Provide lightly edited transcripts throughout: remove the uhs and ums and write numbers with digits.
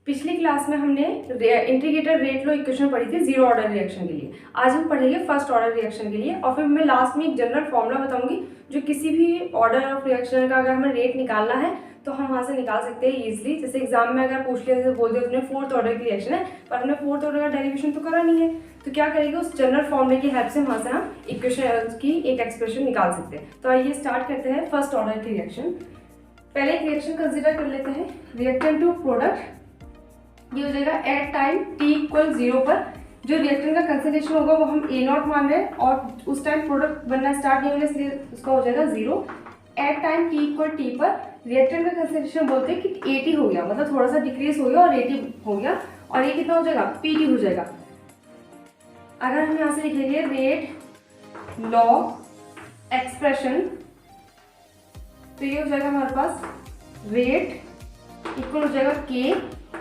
पिछली क्लास में हमने इंटीग्रेटेड रेट लो इक्वेशन पढ़ी थी जीरो ऑर्डर रिएक्शन के लिए। आज हम पढ़ेंगे फर्स्ट ऑर्डर रिएक्शन के लिए और फिर मैं लास्ट में एक जनरल फॉर्मूला बताऊंगी जो किसी भी ऑर्डर ऑफ रिएक्शन का अगर हमें रेट निकालना है तो हम वहाँ से निकाल सकते हैं इजीली। जैसे एग्जाम में अगर पूछ लिया जैसे बोल दिया उसने फोर्थ ऑर्डर की रिएक्शन है पर हमने फोर्थ ऑर्डर का डेरिवेशन तो करा नहीं है, तो क्या करेंगे उस जनरल फॉर्मूले की हेल्प से वहाँ से हम इक्वेशन की एक एक्सप्रेशन निकाल सकते हैं। तो आइए स्टार्ट करते हैं फर्स्ट ऑर्डर की रिएक्शन। पहले एक रिएक्शन कंसिडर कर लेते हैं, रिएक्टेंट टू प्रोडक्ट। ये हो जाएगा एट टाइम t इक्वल 0 पर जो रिएक्टेंट का कंसंट्रेशन होगा वो हम A0 मान रहे हैं और उस टाइम प्रोडक्ट बनना स्टार्ट नहीं होने इसलिए उसका हो जाएगा 0। At time t equal t पर रिएक्टेंट का कंसंट्रेशन बोलते हैं कि 80 हो गया, मतलब थोड़ा सा डिक्रीज हो गया और 80 हो गया और ये कितना हो जाएगा Pt हो जाएगा। अगर हम यहाँ से लिखेंगे रेट लॉग एक्सप्रेशन तो ये हो जाएगा हमारे पास रेट इक्वल हो जाएगा K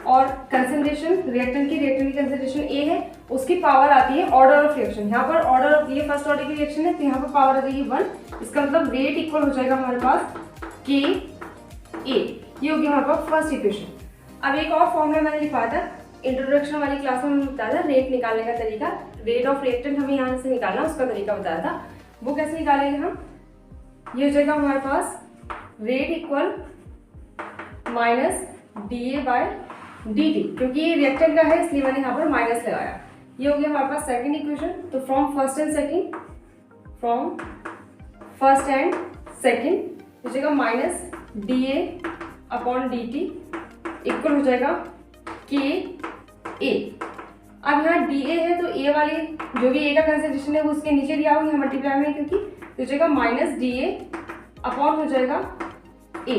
और कंसंट्रेशन रिएक्टेंट की कंसंट्रेशन A है, उसकी पावर आती है ऑर्डर ऑफ रिएक्शन। यहाँ पर ऑर्डर ऑफ ये फर्स्ट ऑर्डर की रिएक्शन है तो यहाँ पर पावर आ जाएगी 1। इसका मतलब रेट इक्वल हो जाएगा हमारे पास K A। ये हो गया हमारे पास फर्स्ट इक्वेशन। अब एक और फॉर्मूला मैंने लिखवाया था इंट्रोडक्शन वाली क्लास में, मैंने बताया था रेट निकालने का तरीका। रेट ऑफ रिएक्टेंट हमें यहाँ से निकालना उसका तरीका बताया था, वो कैसे निकालेंगे हम। ये हो जाएगा हमारे पास rate equal minus DA by dt, क्योंकि ये रिएक्टेंट का है इसलिए मैंने यहाँ पर माइनस लगाया। ये हो गया हमारे पास सेकंड इक्वेशन। तो फ्रॉम फर्स्ट एंड सेकंड हो जाएगा minus DA upon dt equal हो जाएगा KA। अब यहाँ DA है तो A वाली जो भी A का कंसंट्रेशन है वो उसके नीचे दिया होगा यहाँ मल्टीप्लाई में, क्योंकि तो हो जाएगा माइनस DA अपॉन हो जाएगा A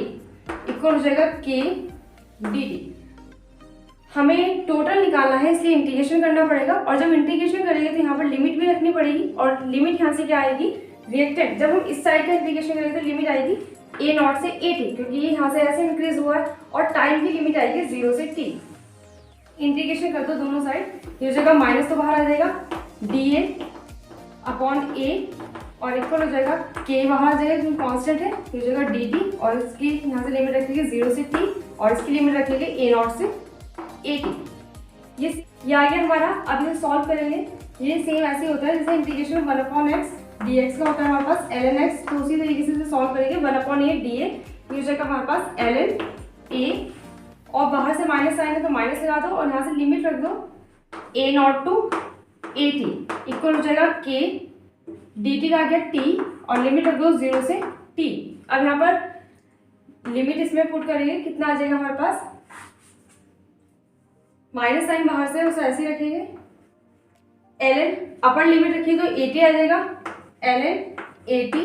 इक्वल हो जाएगा K dt। हमें टोटल निकालना है इसलिए इंटीग्रेशन करना पड़ेगा और जब इंटीग्रेशन करेंगे तो यहाँ पर लिमिट भी रखनी पड़ेगी और लिमिट यहाँ से क्या आएगी रिएक्टेंट। जब हम इस साइड का इंटीग्रेशन करेंगे तो लिमिट आएगी A0 से AT, क्योंकि ये यहाँ से ऐसे इंक्रीज हुआ है और टाइम की लिमिट आएगी 0 से T। इंटीग्रेशन कर दो दोनों साइड, ये हो जाएगा माइनस तो बाहर आ जाएगा DA अपॉन A और इक्वल हो जाएगा K बाहर आ जाएगा क्योंकि कॉन्स्टेंट है, हो जाएगा dt और इसकी यहाँ से लिमिट रखेंगे 0 से T और इसकी लिमिट रखेंगे A0 से AT। ये आ गया हमारा। अब इसे सॉल्व करेंगे, ये सेम ऐसे होता है जैसे इंटीग्रेशन 1/x dx का होता है हमारे पास ln x, तो उसी तरीके से सॉल्व करेंगे 1/a dA। ये हो जाएगा हमारे पास ln a और बाहर से माइनस साइन है तो माइनस लगा दो और यहाँ से लिमिट रख दो A0 टू AT इक्वल हो जाएगा K dt का आ गया T और लिमिट रख दो 0 से T। अब यहाँ पर लिमिट इसमें पुट करेंगे, कितना आ जाएगा हमारे पास माइनस साइन बाहर से उसे ऐसे ही रखेंगे ln अपर लिमिट रखिए तो AT आ जाएगा ln AT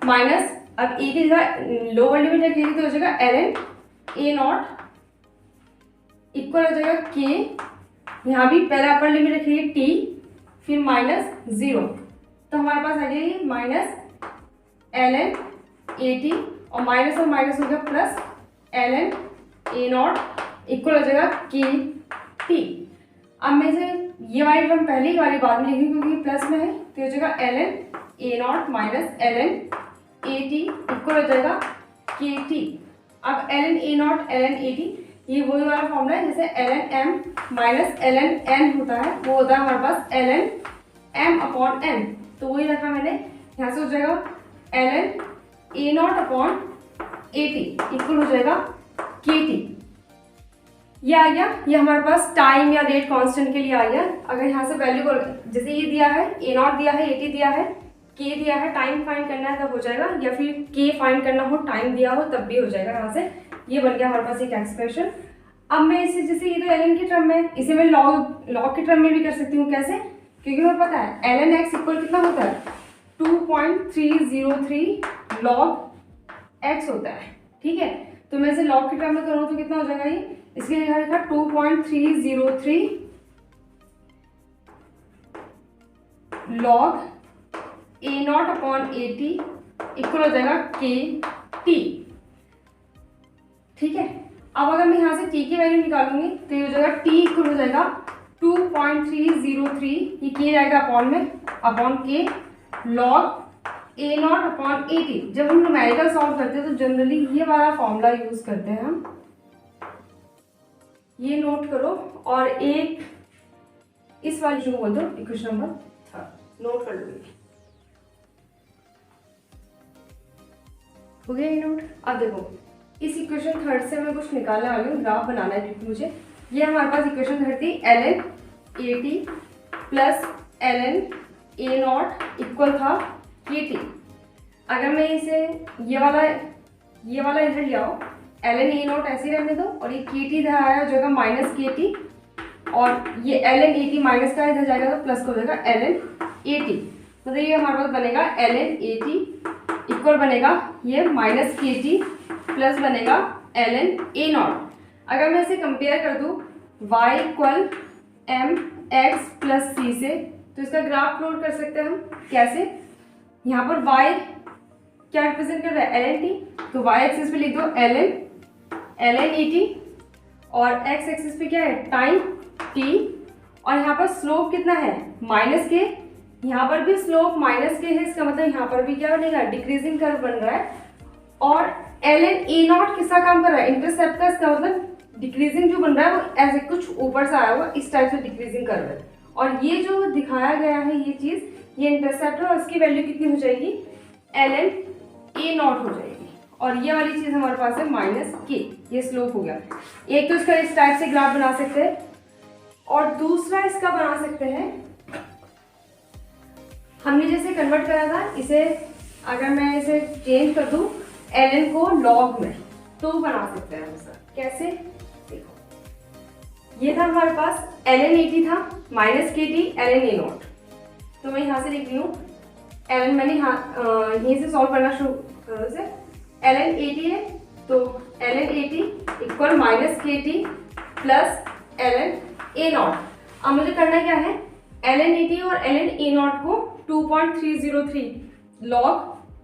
माइनस अब A की जगह लोअर लिमिट रखिएगी तो हो जाएगा ln A0 इक्वल हो जाएगा K। यहाँ भी पहले अपर लिमिट रखिएगी T फिर माइनस 0, तो हमारे पास आ जाएगी माइनस ln AT और माइनस हो गया प्लस ln A0 इक्वल हो जाएगा K T। अब मैं से ये वाली टर्म पहले ही वाली बाद में लिखूंगी क्योंकि प्लस में है, तो हो जाएगा ln A0 minus ln AT equal हो जाएगा KT। अब ln A0 ln AT ये वही वाला फॉर्मूला है जैसे ln m minus ln n होता है, वो होता है हमारे पास ln m अपॉन n, तो वही रखा मैंने। यहाँ से हो जाएगा ln A0 upon AT equal हो जाएगा KT। ये आ गया, ये हमारे पास टाइम या रेट कांस्टेंट के लिए आ गया। अगर यहाँ से वैल्यू को जैसे ये दिया है A0 दिया है AT दिया है K दिया है, टाइम फाइंड करना है तब हो जाएगा, या फिर K फाइंड करना हो टाइम दिया हो तब भी हो जाएगा। यहाँ से ये बन गया हमारे पास एक एक्सप्रेशन। अब मैं इसे जैसे ये तो ln की टर्म है, इसे मैं लॉग की टर्म में भी कर सकती हूँ। कैसे, क्योंकि मुझे पता है ln x इक्वल कितना होता है 2.303 लॉग x होता है, ठीक है। तो मैं इसे लॉग की टर्म में करूँ तो कितना हो जाएगा ये, इसके लिए लिखा 2.303 log A0 upon AT equal हो जाएगा KT, ठीक है। अब अगर मैं यहाँ से T की वैल्यू निकालूंगी तो ये हो जाएगा T इक्वल हो जाएगा 2.303, ये K जाएगा अपॉन में upon K log A0 upon AT। जब हम न्यूमेरिकल सॉल्व करते हैं तो जनरली ये वाला फॉर्मूला यूज करते हैं हम। ये नोट करो और एक इस वाली को बोल दो इक्वेशन नंबर 3 नोट कर लो। हो गया ये नोट। अब देखो इस इक्वेशन 3 से मैं कुछ निकालने वाली हूँ, ग्राफ बनाना है क्योंकि मुझे ये हमारे पास इक्वेशन 3 थी ln AT plus ln A0 equal था KT। अगर मैं इसे ये वाला इधर ले आओ, ln A0 ऐसे ही रहने दो और ये KT इधर आया जो माइनस KT और ये ln AT माइनस का इधर जाएगा तो प्लस का हो जाएगा ln AT। तो ये हमारे पास बनेगा ln AT इक्वल बनेगा ये माइनस KT प्लस बनेगा ln A0। अगर मैं इसे कंपेयर कर दूँ y equal mx plus c से, तो इसका ग्राफ प्लॉट कर सकते हैं हम। कैसे? यहाँ पर y क्या रिप्रेजेंट कर रहा है ln t, तो y एक्सिस पे लिख दो ln AT और x एक्सिस पे क्या है टाइम t और यहाँ पर स्लोप कितना है माइनस के, यहाँ पर भी स्लोप माइनस के है, इसका मतलब यहाँ पर भी क्या बनेगा डिक्रीजिंग कर्व बन रहा है। और ln A0 किसका काम कर रहा है इंटरसेप्ट का, इसका मतलब डिक्रीजिंग जो बन रहा है वो ऐसे कुछ ऊपर से आया हुआ इस टाइप से डिक्रीजिंग कर्व है। और ये जो दिखाया गया है ये चीज ये इंटरसेप्ट है और इसकी वैल्यू कितनी हो जाएगी ln A0 हो जाएगी और ये वाली चीज हमारे पास है माइनस के, ये स्लोप हो गया। एक तो इसका इस टाइप से ग्राफ बना सकते हैं और दूसरा इसका बना सकते हैं, हमने जैसे कन्वर्ट करा था इसे, अगर मैं इसे चेंज कर दूं ln को लॉग में तो बना सकते हैं हम इसका। कैसे? देखो ये था हमारे पास ln AT था माइनस KT ln A0, तो मैं यहाँ से लिख रही हूँ ln, मैंने यहीं से सॉल्व करना शुरू करो से ln AT है तो ln AT equal minus KT plus ln A0। अब मुझे करना क्या है ln AT और ln A0 को 2.303 लॉग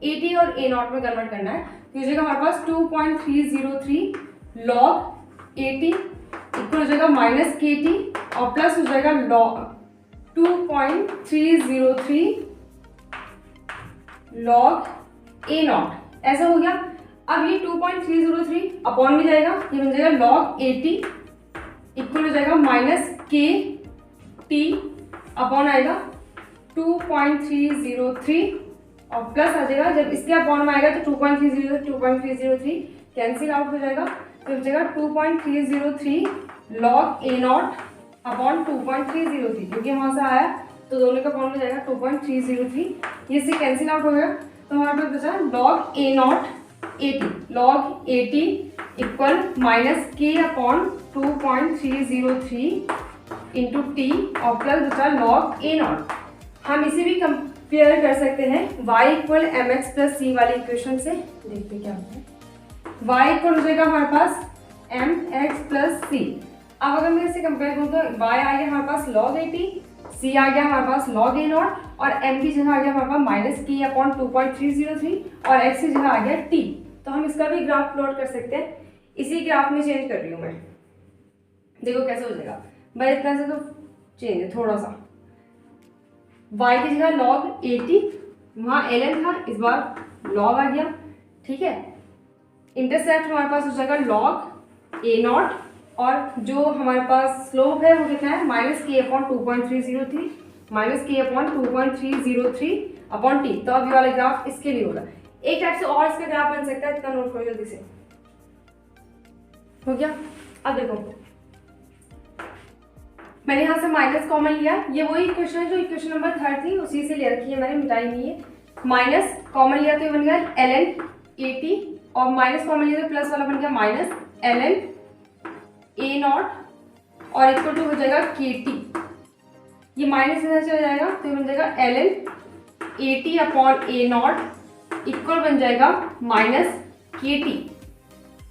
AT और A0 में कन्वर्ट करना है। तो ये हमारे पास 2.303 लॉग AT इक्वल हो जाएगा माइनस KT और प्लस हो जाएगा लॉग 2.303 लॉग A0। ऐसा हो गया। अब ये 2.303 अपॉन में जाएगा, ये बन जाएगा लॉग AT इक्वल हो जाएगा माइनस KT अपॉन आएगा 2.303 और प्लस आ जाएगा, जब इसके अपॉन में आएगा तो 2.303 कैंसिल आउट हो जाएगा, तो हो जाएगा 2.303 लॉग A0 अपॉन 2.303 क्योंकि वहाँ से आया तो दोनों का अपॉन में जाएगा 2.303, ये से कैंसिल आउट हो गया। तो हमारे पास बचा log A0 AT, log AT equal minus K upon 2.303 into T और प्लस बचा लॉग A0। हम इसे भी कंपेयर कर सकते हैं y equal mx plus c वाली इक्वेशन से। देखते क्या होता है। y इक्वल हो जाएगा हमारे पास mx प्लस c। अब अगर मैं इसे कंपेयर करूँ तो y आ गया हमारे पास log AT, c आ गया हमारे पास log A0 और m की जगह आ गया हमारे पास माइनस k अपॉन 2.303 और x की जगह आ गया t। तो हम इसका भी ग्राफ प्लॉट कर सकते हैं। इसी ग्राफ में चेंज कर रही हूँ मैं, देखो कैसे हो जाएगा। भाई इतना से तो चेंज है थोड़ा सा, y की जगह log AT, वहाँ ln था इस बार log आ गया, ठीक है। इंटरसेप्ट हमारे पास हो जाएगा log A0 और जो हमारे पास स्लोप है वो कितना है minus k upon 2.303 minus k upon 2.303 upon t। तो अब ये वाला ग्राफ इसके लिए होगा। एक टाइप से और इसका ग्राफ बन सकता है, इतना नोट करो जल्दी से। हो गया। अब देखो मैंने यहाँ से माइनस कॉमन लिया, ये वही इक्वेशन है जो इक्वेशन नंबर 3 थी उसी से ले रखी है मैंने, मिटाई नहीं है। माइनस कॉमन लिया तो ये बन गया ln AT और माइनस कॉमन लिया तो प्लस वाला बन गया माइनस ln A0 और इक्वल टू हो जाएगा KT। ये माइनस इधर चला जाएगा तो ये बन जाएगा ln AT upon A0 equal बन जाएगा माइनस KT।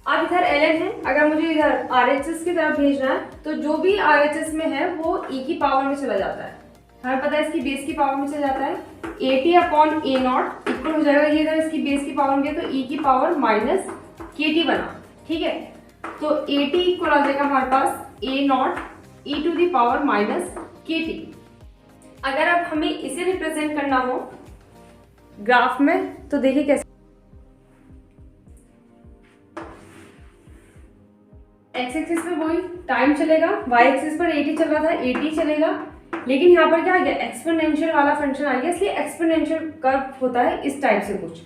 अब इधर ln है, अगर मुझे इधर RHS की तरफ भेजना है तो जो भी RHS में है वो e की पावर में चला जाता है, हमें पता है इसकी बेस की पावर में चला जाता है। AT अपॉन A0 इक्वल हो जाएगा, ये इधर इसकी बेस की पावर में गया तो e की पावर माइनस KT बना, ठीक है। तो AT इक्वल आ जाएगा हमारे पास A0 e to the power minus KT। अगर अब हमें इसे रिप्रेजेंट करना हो ग्राफ में तो देखिए कैसे। एक्स एक्सिस पे वही टाइम चलेगा, वाई एक्सिस पर 80 चल रहा था 80 चलेगा, लेकिन यहाँ पर क्या आ गया एक्सपोनेंशियल वाला फंक्शन आ गया, इसलिए एक्सपोनेंशियल कर्व होता है इस टाइप से कुछ,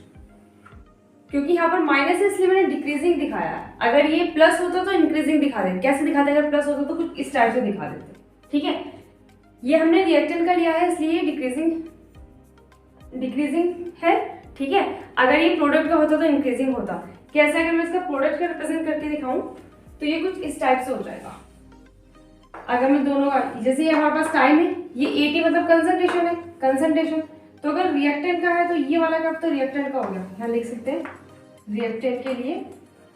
क्योंकि यहाँ पर माइनस है इसलिए मैंने डिक्रीजिंग दिखाया है। अगर ये प्लस होता तो इंक्रीजिंग दिखा देते। कैसे दिखाते? अगर प्लस होता तो कुछ इस टाइप से दिखा देते। ठीक है, ये हमने रिएक्टेंट का लिया है इसलिए डिक्रीजिंग है। ठीक है, अगर ये प्रोडक्ट का होता तो इंक्रीजिंग होता। कैसे? अगर मैं इसका प्रोडक्ट का रिप्रेजेंट करके दिखाऊं तो ये कुछ इस टाइप से हो जाएगा। अगर मैं दोनों का, जैसे ये हमारे पास टाइम है, ये 80 मतलब कंसंट्रेशन है, कंसंट्रेशन, तो अगर रिएक्टेंट का है तो ये वाला कर्व तो रिएक्टेंट का हो गया, यहाँ लिख सकते हैं रिएक्टेंट के लिए।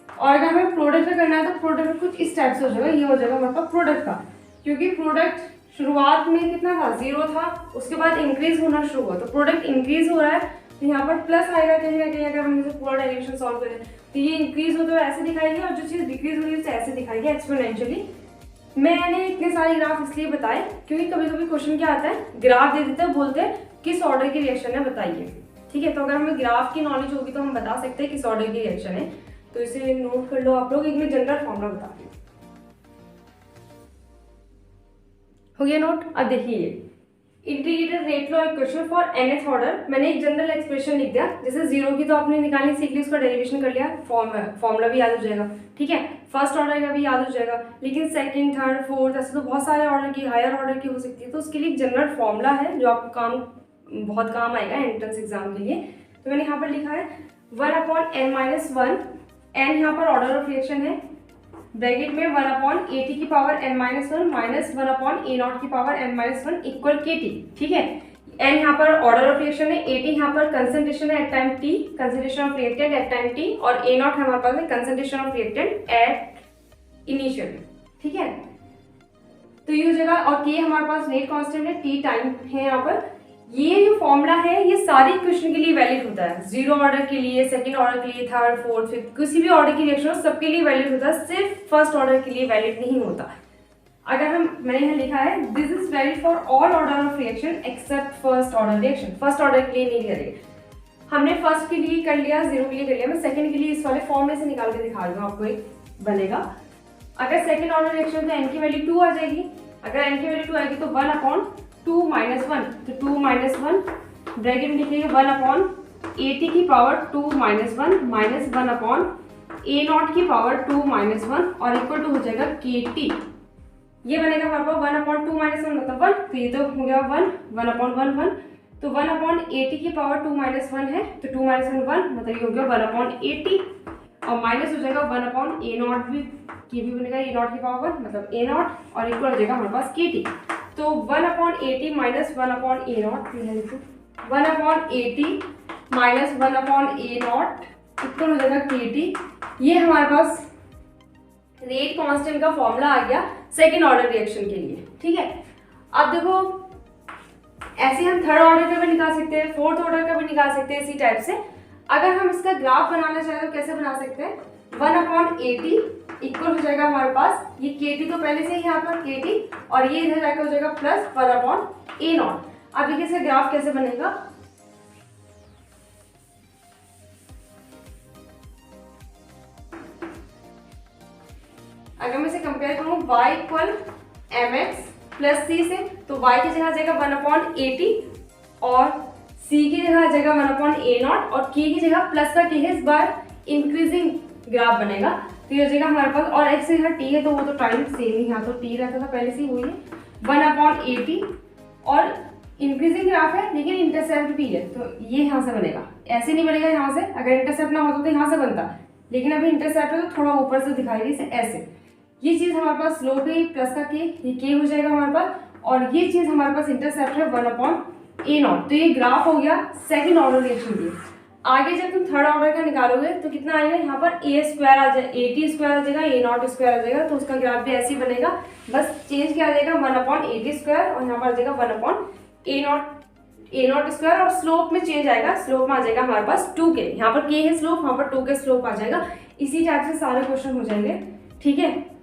और अगर हमें प्रोडक्ट का करना है तो प्रोडक्ट कुछ इस टाइप से हो जाएगा, ये हो जाएगा हमारे पास प्रोडक्ट का, क्योंकि प्रोडक्ट शुरुआत में कितना था 0 था, उसके बाद इंक्रीज होना शुरू हुआ, तो प्रोडक्ट इंक्रीज हो रहा है तो यहाँ पर प्लस आएगा कहीं ना कहीं। अगर हम इसे पूरा डेरिवेशन सॉल्व करें तो ये इंक्रीज होता है ऐसे दिखाएगी, और जो चीज़ डिक्रीज हो रही है उसे ऐसे दिखाएगी एक्सपोनेंशियली। मैंने इतने सारे ग्राफ इसलिए बताए क्योंकि कभी कभी क्वेश्चन क्या आता है, ग्राफ दे देते हैं, बोलते हैं किस ऑर्डर की रिएक्शन है बताइए। ठीक है, तो अगर हमें ग्राफ की नॉलेज होगी तो हम बता सकते हैं किस ऑर्डर की रिएक्शन है। तो इसे नोट कर लो आप लोग, एक मैं जनरल फॉर्मूला बता रही हूँ। हो गया नोट? अब देखिए integrated rate law equation for nth order, मैंने एक जनरल एक्सप्रेशन लिख दिया। जैसे जीरो की तो आपने निकालनी सीख ली, उसका डेरिवेशन कर लिया, फॉर्मूला भी याद हो जाएगा। ठीक है, फर्स्ट ऑर्डर का भी याद हो जाएगा, लेकिन सेकंड, थर्ड, फोर्थ, ऐसे तो बहुत सारे ऑर्डर की, हायर ऑर्डर की हो सकती है, तो उसके लिए एक जनरल फॉर्मूला है जो आपको बहुत काम आएगा एंट्रेंस एग्जाम के लिए। तो मैंने यहाँ पर लिखा है 1/n-1, n यहाँ पर ऑर्डर ऑफ रिएक्शन है, ब्रैकेट में 1/80 की पावर n-1 माइनस 1/a0 की पावर n-1 इक्वल kT। ठीक है, n यहाँ पर ऑर्डर ऑफ रिएक्शन है, 80 यहाँ पर कंसंट्रेशन है at time t, concentration of reactant at time t, और a0 हमारे पास है concentration of reactant at initial. ठीक है, तो ये हो जाएगा, और k हमारे पास रेट कांस्टेंट है, t टाइम है यहाँ पर। ये जो फॉर्मूला है ये सारी इक्वेशन के लिए वैलिड होता है, जीरो ऑर्डर के लिए, सेकंड ऑर्डर के लिए, थर्ड, फोर्थ, फिफ्थ, किसी भी ऑर्डर की रिएक्शन हो सबके लिए वैलिड होता है, सिर्फ फर्स्ट ऑर्डर के लिए वैलिड नहीं होता। अगर मैंने यहाँ लिखा है this is valid for all order of reaction accept first order reaction, first order के लिए नहीं करेगा। हमने फर्स्ट के लिए कर लिया, जीरो के लिए कर लिया, मैं सेकंड के लिए इस वाले फॉर्म में से निकाल के दिखा रही हूँ आपको, एक बनेगा। अगर सेकंड ऑर्डर रिएक्शन तो n की वैल्यू 2 आ जाएगी, अगर n की वैल्यू 2 आएगी तो 1/2 माइनस 1, तो 2 माइनस 1 ब्रैकेट में लिखिएगा 1/80 की पावर 2 माइनस 1 माइनस 1/a0 की पावर 2 माइनस 1 और इक्वल टू हो जाएगा kT। ये बनेगा हमारे पास 1/2 माइनस 1 मतलब 1, तो ये तो हो गया 1/1, तो 1/80 की पावर 2 माइनस 1 है, तो 2 माइनस 1 मतलब ये हो गया 1/80, और माइनस हो जाएगा 1/a0 भी, के भी बनेगा a0 की पावर 1 मतलब a0, और इक्वल हो जाएगा हमारे पास kT। तो 1/80 minus 1/a0, 1/80 minus 1/a0 equal हो जाएगा kT। ये हमारे पास रेट कांस्टेंट का फॉर्मूला आ गया सेकंड ऑर्डर रिएक्शन के लिए। ठीक है, अब देखो ऐसे हम थर्ड ऑर्डर का भी निकाल सकते हैं, फोर्थ ऑर्डर का भी निकाल सकते हैं, इसी टाइप से। अगर हम इसका ग्राफ बनाना चाहें तो कैसे बना सकते हैं, 1/80 इक्वल हो जाएगा हमारे पास, ये kT तो पहले से ही यहाँ पर kT, और ये इधर जाकर हो जाएगा प्लस 1/a0। अब देखिए इसका ग्राफ कैसे बनेगा, अगर मैं इसे कंपेयर करूँ y equal mx plus c से, तो y की जगह आ जाएगा 1/80 और c की जगह आ जाएगा 1/a0 और k की जगह प्लस का k है, इस बार इंक्रीजिंग ग्राफ बनेगा, तो ये हो जाएगा हमारे पास, और x से यहाँ t है तो वो तो टाइम सेम ही, यहाँ तो t रहता था पहले से ही, वही है 1/80 और इंक्रीजिंग ग्राफ है लेकिन इंटरसेप्ट भी है, तो ये यहाँ से बनेगा, ऐसे नहीं बनेगा यहाँ से, अगर इंटरसेप्ट ना होता तो यहाँ से बनता, लेकिन अभी इंटरसेप्ट है तो थोड़ा ऊपर से दिखाई दी ऐसे। ये चीज़ हमारे पास स्लोप है प्लस का k, ये k हो जाएगा हमारे पास, और ये चीज़ हमारे पास इंटरसेप्ट है 1/a0, तो ये ग्राफ हो गया सेकंड ऑर्डर रिएक्शन के। आगे जब तुम थर्ड ऑर्डर का निकालोगे तो कितना आएगा, यहाँ पर a स्क्वायर आ जाएगा, 80 स्क्वायर आ जाएगा, a0 स्क्वायर आ जाएगा, तो उसका ग्राफ भी ऐसे ही बनेगा, बस चेंज क्या आ जाएगा 1/80 स्क्वायर, और यहाँ पर आ जाएगा 1/a0 स्क्वायर, और स्लोप में चेंज आएगा, स्लोप में आ जाएगा हमारे पास 2k, यहाँ पर k है स्लोप, वहाँ पर 2k स्लोप आ जाएगा। इसी टाइप से सारे क्वेश्चन हो जाएंगे। ठीक है,